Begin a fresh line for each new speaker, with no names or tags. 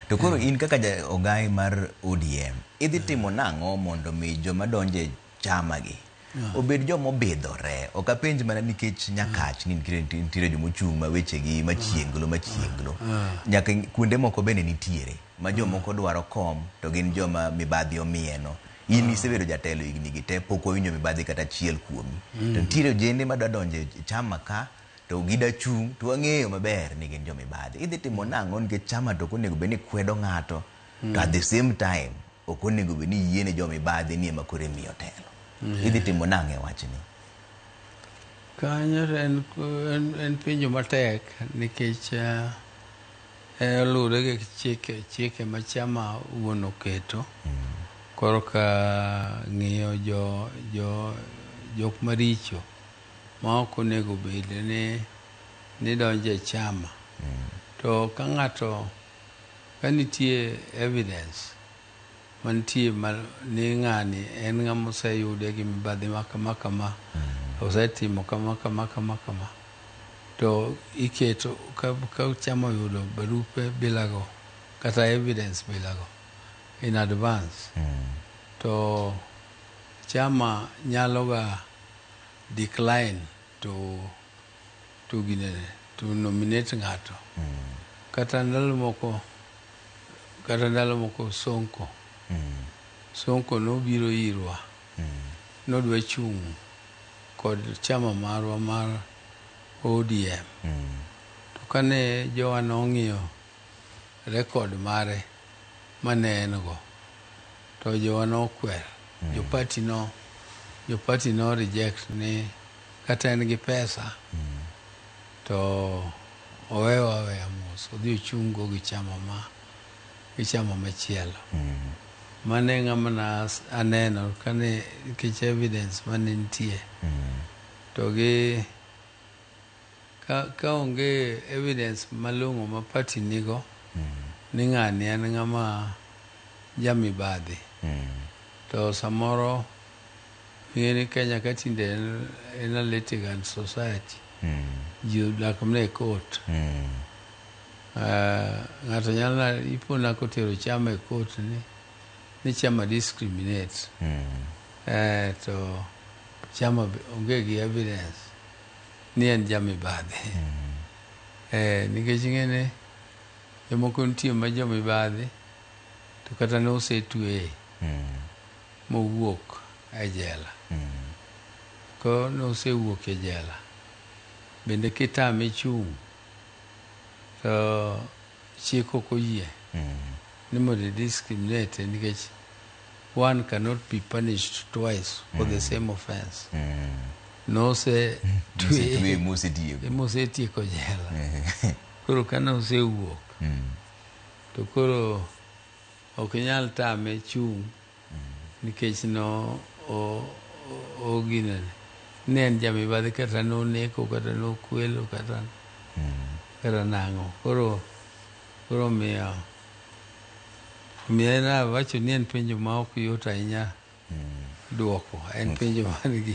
To koro in kaka ogai mar ODM, idhi timo nang'o mondo mi joma donje chama gi obed joma obidhore. Ok apenj mana nikech Nyakach ni nitiere joma ochung' ma wechegi machienglo. Nyaka kuonde moko bende nitiere ma jomoko dwaro kom to gin joma mibadhi omieno. In isebedo jatelo higni gi te, pok wawinjo mibadhi kata achiel kuomi. To nitiere ojende madwa donjo e chama ka to gida chung' to wang'eyo maber ni gin jomibadhi. Idhi timo nang'o nikech chama to ok onego bed ni kwedo ng'ato to at the same time ok onego bed ni yiene jomibadhi ni ema koro imiyo telo. Idhi timo nang'o e wachni?
Kanyo en penjo matek nikech luwore gi chike ma chama wuon oketo. Koro ka ng'iyo jok maricho ma ok onego bed ni donjo e chama. To ka ng'ato ka nitie evidence mantie ni ng'ani en ng'ama oseyude gi mibadhi kama osetimo kama to iketo ka chama oyudo barupe bilago kata evidence bilago in advance, to chama nyalo ga decline to nominate ng'ato. Kata ndalo moko Sonko nobiro irwa, nodwa chung' kod chama marwa mar ODM. To kane jowa nong'iyo rekod mare mane en go, to jowa nokwer. Jo party no reject ni kata en gi pesa to oweya mos odhi ochung' go gi chama machielo. Mane ng'ama aneno kane nikech evidence mane nitie. To ka onge evidence malong'o ma party nigo ni ng'ani en ng'ama jamibadhi, to samoro ing'eni Kenya ka tinde en a litigant society, ji odak mana e court. Ng'ato nyalo ipona kotero chama e court ni chama discriminate, to chama onge gi evidence ni en jamibadhi. Nikech ing'eni jomoko nitie ma jomibadhi to kata ne osetweye mowuok e jela. Ko nosewuok e jela bende kitame chung' to chik ok oyie ni mondo discriminate, nikech one cannot be punished twice for the same offense. Mosetieko jela. Koro kane osewuok to koro ok nyal tame chung' nikech oginene ni en jamibadhi kata noneko kata nokwelo kata nang'o. Koro miyo en awacho ni en penjo ma ok yot ahinya duoko. En penjo man gi